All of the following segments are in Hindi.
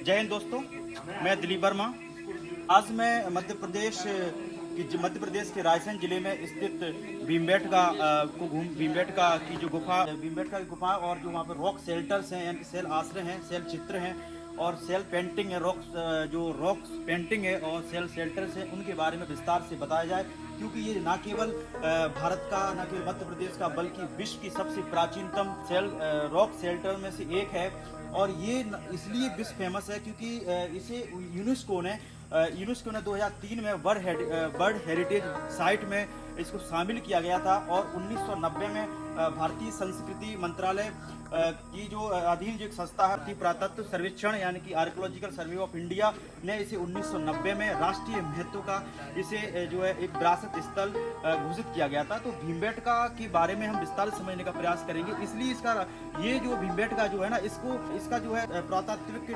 जय हिंद दोस्तों, मैं दिलीप वर्मा। आज मैं मध्य प्रदेश के रायसेन जिले में स्थित भीमबेटका भीमबेटका की जो गुफा भीमबेटका की गुफा और जो वहाँ पर रॉक शेल्टर्स हैं, यानी सेल आश्रय हैं, सेल चित्र हैं और सेल पेंटिंग है, रॉक पेंटिंग है और सेल शेल्टर्स हैं, उनके बारे में विस्तार से बताया जाए। क्योंकि ये न केवल भारत का, न केवल मध्य प्रदेश का, बल्कि विश्व की सबसे प्राचीनतम रॉक शेल्टर में से एक है। और ये इसलिए विश्व फेमस है क्योंकि इसे यूनेस्को ने 2003 में वर्ल्ड हेरिटेज साइट में इसको शामिल किया गया था। और 1990 में भारतीय संस्कृति मंत्रालय की जो अधीन जो एक संस्था है, पुरातत्व सर्वेक्षण यानी कि आर्कियोलॉजिकल सर्वे ऑफ इंडिया ने इसे 1990 में राष्ट्रीय महत्व का इसे जो है एक विरासत स्थल घोषित किया गया था। तो भीमबेटका के बारे में हम विस्तार से समझने का प्रयास करेंगे। इसलिए इसका ये जो भीमबेटका जो है ना, इसका जो है पुरातात्विक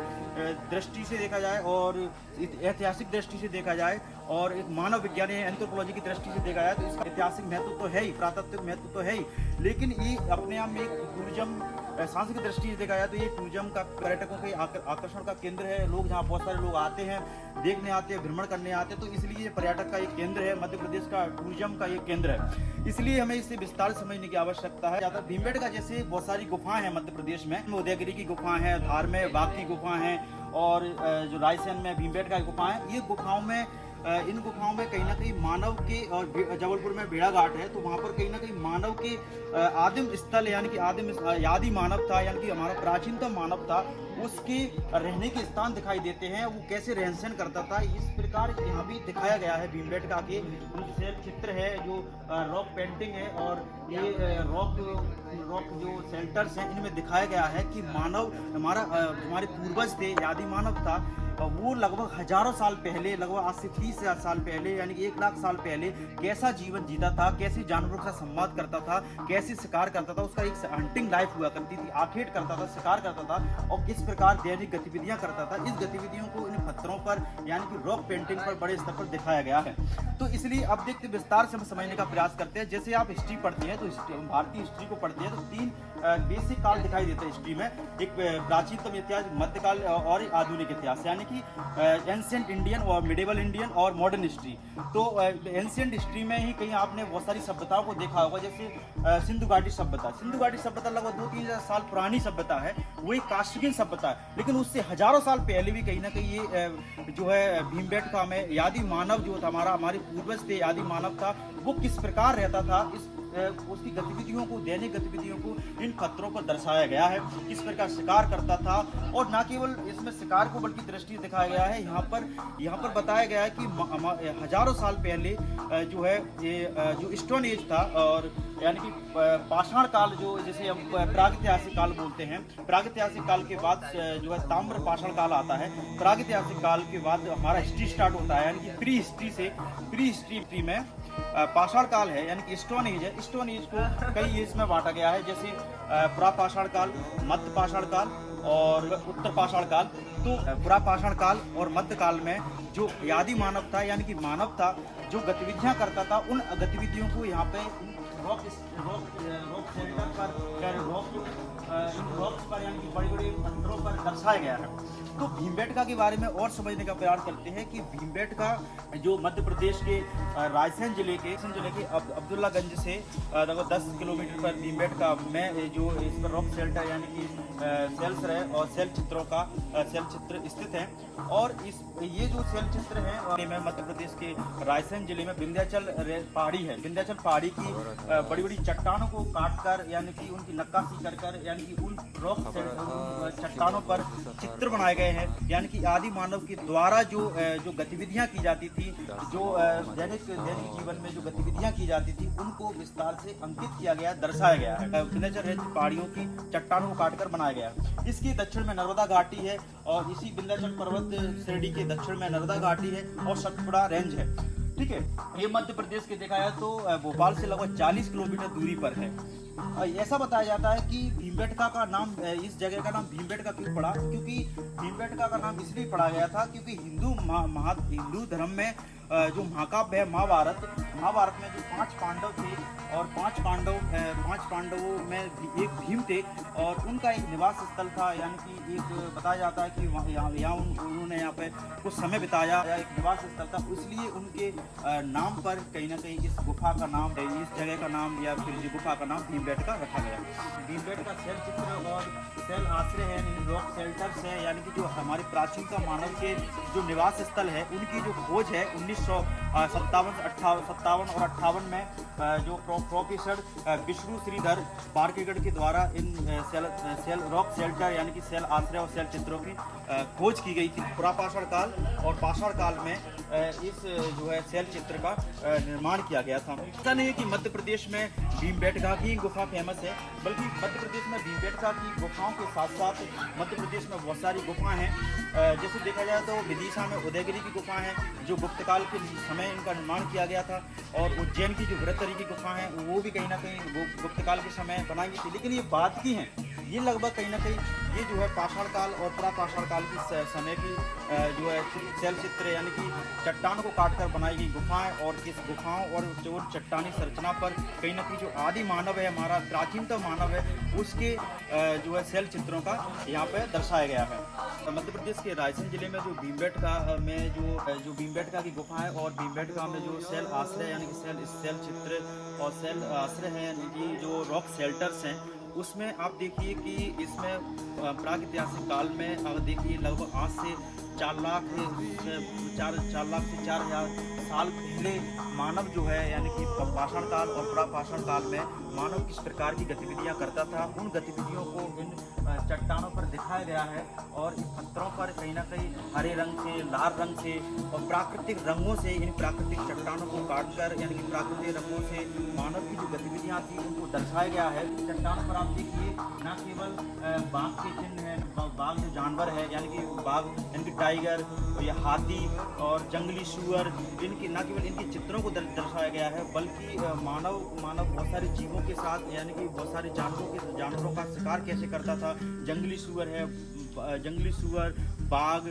दृष्टि से देखा जाए और ऐतिहासिक दृष्टि से देखा जाए और एक मानव विज्ञान एंथ्रोपोलॉजी की दृष्टि से देखा जाए तो इसका ऐतिहासिक महत्व तो है ही, पुरातात्विक महत्व तो है ही, लेकिन ये अपने आप में एक टूरिज्म सांस्कृतिक दृष्टि से देखा जाए तो ये टूरिज्म का, पर्यटकों के आकर्षण का केंद्र है। लोग जहाँ बहुत सारे लोग आते हैं, देखने आते हैं, भ्रमण करने आते हैं, तो इसलिए ये पर्यटक का एक केंद्र है, मध्य प्रदेश का टूरिज्म का एक केंद्र है। इसलिए हमें इसे विस्तार समझने की आवश्यकता है। ज़्यादा भीमबेटका जैसे बहुत सारी गुफाएं हैं मध्य प्रदेश में। उदयगिरी की गुफा है, धार में बाघ की गुफा है और जो रायसेन में भीमबेटका की गुफा है। ये गुफाओं में इन गुफाओं में कहीं ना कहीं मानव के, और जबलपुर में बेड़ा घाट है तो वहाँ पर कहीं ना कहीं मानव के आदिम स्थल यानी कि आदि मानव था, यानी कि हमारा प्राचीनतम मानव था, उसके रहने के स्थान दिखाई देते हैं। वो कैसे रहन सहन करता था, इस प्रकार यहाँ भी दिखाया गया है। भीमबेटका के सेल चित्र है, जो रॉक पेंटिंग है और ये रॉक जो शेल्टर्स हैं, इनमें दिखाया गया है कि मानव हमारे पूर्वज थे, आदि मानव था, वो लगभग हजारों साल पहले, लगभग आज से 30,000 साल पहले यानी कि 1 लाख साल पहले कैसा जीवन जीता था, कैसे जानवरों का संवाद करता था, कैसे शिकार करता था, उसका एक हंटिंग लाइफ हुआ करती थी, आखेट करता था, शिकार करता था और किस प्रकार दैनिक गतिविधियां करता था। इस गतिविधियों को इन पत्थरों पर यानी कि रॉक पेंटिंग पर बड़े स्तर पर दिखाया गया है। तो इसलिए अब देखते विस्तार से हम समझने का प्रयास करते हैं। जैसे आप हिस्ट्री पढ़ते हैं तो भारतीय हिस्ट्री को पढ़ते हैं तो 3 बेसिक काल दिखाई देते हैं हिस्ट्री में। एक प्राचीनतम इतिहास, मध्यकाल और आधुनिक इतिहास, यानी कि एंशिएंट इंडियन और मिडिवल इंडियन और मॉडर्न हिस्ट्री। तो एंशिएंट हिस्ट्री में ही कहीं आपने बहुत सारी सभ्यताओं को देखा होगा, जैसे सिंधु घाटी सभ्यता लगभग 2-3 साल पुरानी सभ्यता है, वो एक कास्टिगिन सभ्यता है। लेकिन उससे हजारों साल पहले भी कहीं ना कहीं ये जो है भीमबेटका में आदि मानव जो था, हमारे पूर्वज थे, आदि मानव था, वो किस प्रकार रहता था, उसकी गतिविधियों को, दैनिक गतिविधियों को इन पत्थरों पर दर्शाया गया है। किस प्रकार शिकार करता था, और न केवल इसमें शिकार को बल्कि दृष्टि दिखाया गया है। यहाँ पर बताया गया है कि हजारों साल पहले जो है ये जो स्टोन एज था, और यानी कि पाषाण काल, जो जैसे हम प्रागैतिहासिक काल बोलते हैं, प्रागैतिहासिक काल के बाद जो है ताम्र पाषाण काल आता है। प्रागैतिहासिक काल के बाद हमारा हिस्ट्री स्टार्ट होता है, यानी कि प्री हिस्ट्री में पाषाण काल है, यानी कि स्टोन एज है। स्टोन एज को कई एज में बांटा गया है, जैसे प्रापाषाण काल, मध्य पाषाण काल और उत्तर पाषाण काल। तो पुरापाषाण काल और मध्य काल में जो आदि मानव था, यानी कि मानव था, जो गतिविधियां करता था, उन गतिविधियों को यहाँ पे रॉक शेल्टर पर, रॉक्स पर यानी कि बड़े पत्थरों पर दर्शाया गया है। तो भीमबेटका के बारे में और समझने का प्रयास करते हैं कि भीमबेटका जो मध्य प्रदेश के रायसेन जिले के अब्दुल्लागंज से लगभग 10 किलोमीटर पर भीमबेटका में जो इस पर रॉक शेल्टर यानी कि सेल्स है और सेल चित्र स्थित हैं। और ये जो सेल चित्र है मध्य प्रदेश के रायसेन जिले में विंध्याचल पहाड़ी है। विंध्याचल पहाड़ी की बड़ी बड़ी चट्टानों को काटकर, यानी कि उनकी नक्काशी कर यानी कि उन रॉक चट्टानों पर चित्र बनाए गए हैं, यानी कि आदि मानव के द्वारा जो गतिविधियां की जाती थी, जो दैनिक जीवन में जो गतिविधियां की जाती थी, उनको विस्तार से अंकित किया गया, दर्शाया गया है। विंध्याचल पहाड़ियों की चट्टानों को काटकर बनाया गया। इसके दक्षिण में नर्मदा घाटी है और इसी विंध्याचल पर्वत श्रेणी के दक्षिण में नर्मदा घाटी है और सतपुड़ा रेंज है। ठीक है, ये मध्य प्रदेश के देखा जाए तो भोपाल से लगभग 40 किलोमीटर दूरी पर है। ऐसा बताया जाता है कि भीमबेटका का नाम, इस जगह का नाम भीमबेटका क्यों पड़ा, क्योंकि भीमबेटका का नाम इसलिए पड़ा गया था क्योंकि हिंदू धर्म में जो महाकाव्य है महाभारत में जो 5 पांडव थे और 5 पांडवों में एक भीम थे और उनका एक निवास स्थल था, यानी कि एक बताया जाता है कि यहाँ उन्होंने यहाँ पे कुछ समय बिताया या एक निवास स्थल था, इसलिए उनके नाम पर कहीं ना कहीं इस गुफा का नाम, इस जगह का नाम या फिर इस गुफा का नाम भीमबेटका रखा गया। भीमबेटका शैल चित्र और शैल आश्रय है, रॉक शेल्टर्स है, यानी कि जो हमारे प्राचीनतम मानव के जो निवास स्थल है उनकी जो खोज है 1957 और 58 में जो प्रोफेसर विष्णु श्रीधर बारकेगढ़ के द्वारा इन सेल रॉक शेल्टर यानी कि सेल आश्रय और सेल चित्रों की खोज की गई थी। पुरापाषाण काल और पाषाण काल में इस जो है सेल चित्र का निर्माण किया गया था। ऐसा नहीं है कि मध्य प्रदेश में भीमबेटका की गुफा फेमस है, बल्कि मध्य प्रदेश में भीमबेटका की गुफाओं के साथ साथ मध्य प्रदेश में बहुत सारी गुफाएं हैं। जैसे देखा जाए तो विदिशा में उदयगिरी की गुफा है जो गुप्तकाल के समय इनका निर्माण किया गया था, और उज्जैन की जो वृत्तरी की गुफा है वो भी कहीं ना कहीं गुप्तकाल के समय बनाई गई थी, लेकिन ये बाद की हैं। ये लगभग कहीं ना कहीं ये जो है पाषाण काल और प्रापाषाण काल की समय की जो है शैल चित्र यानी कि चट्टान को काटकर बनाई गई गुफाएं, और इस गुफाओं और जो चट्टानी संरचना पर कहीं ना कहीं जो आदि मानव है, हमारा प्राचीनतम मानव है, उसके जो है शैल चित्रों का यहाँ पे दर्शाया गया है। मध्य प्रदेश के रायसेन जिले में जो भीमबेटका में जो भीमबेटका की गुफा है और भीमबेटका में जो शैल आश्रय यानी कि शैल चित्र और शैल आश्रय है यानी कि जो रॉक शेल्टर्स हैं, उसमें आप देखिए कि इसमें प्रागैतिहासिक काल में अगर देखिए लगभग आज से 4 लाख से 4,000 साल पहले मानव जो है यानी कि पाषाण काल और प्रापाषाण काल में मानव किस प्रकार की गतिविधियां करता था, उन गतिविधियों को इन चट्टानों पर दिखाया गया है। और इन पत्थरों पर कहीं ना कहीं हरे रंग से, लाल रंग से और प्राकृतिक रंगों से इन प्राकृतिक चट्टानों को काटकर यानी कि प्राकृतिक रंगों से मानव की जो गतिविधियां थी उनको दर्शाया गया है। चट्टानों पर आप देखिए न केवल बाघ के चिन्ह हैं, बाघ जो जानवर है यानी कि बाघ यानी कि टाइगर या हाथी और जंगली सूअर, इनकी न केवल इनके चित्रों को दर्शाया गया है, बल्कि मानव बहुत सारे जीवों के साथ यानी कि बहुत सारे जानवरों का शिकार कैसे करता था। जंगली सूअर, बाघ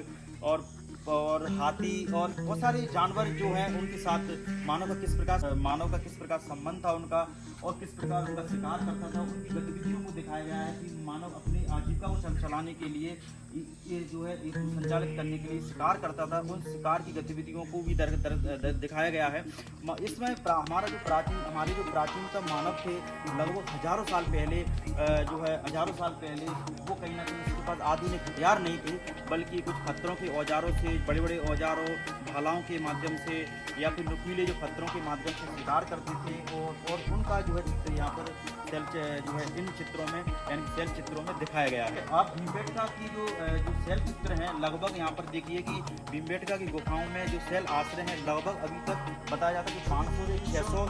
और हाथी और बहुत सारे जानवर जो हैं उनके साथ मानव का किस प्रकार संबंध था उनका, और किस प्रकार उनका शिकार करता था, उनकी गतिविधियों को दिखाया गया है कि मानव अपनी आजीविका को चलाने के लिए ये जो है इसको संचालित करने के लिए शिकार करता था, उन शिकार की गतिविधियों को भी दिखाया गया है। इसमें हमारे जो प्राचीनतम मानव थे लगभग हजारों साल पहले वो कहीं ना कहीं उसके पास आधुनिक हथियार नहीं थे, बल्कि कुछ पत्थरों के औजारों से, बड़े बड़े औजारों, भालाओं के माध्यम से या फिर नुकीले जो पत्थरों के माध्यम से शिकार करते थे, और उनका जो है चित्र यहाँ पर जो है इन चित्रों में यानी शैल चित्रों में दिखाया गया है। आप भीमबेटका की जो शैल चित्र हैं लगभग यहाँ पर देखिए कि भीमबेटका की गुफाओं में जो शैल आश्रय हैं लगभग अभी तक बताया जाता है कि 500 से 600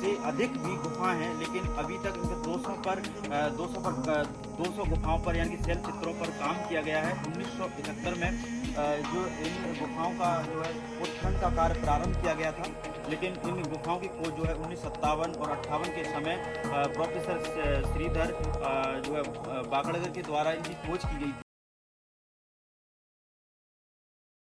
से अधिक भी गुफाएं हैं, लेकिन अभी तक इनके 200 गुफाओं पर यानी कि शैल चित्रों पर काम किया गया है। 1971 में जो इन गुफाओं का जो है उत्खनन का कार्य प्रारंभ किया गया था, लेकिन इन गुफाओं की खोज जो है 1957 और 58 के समय प्रोफेसर श्रीधर जो है बागड़गढ़ के द्वारा इनकी खोज की गई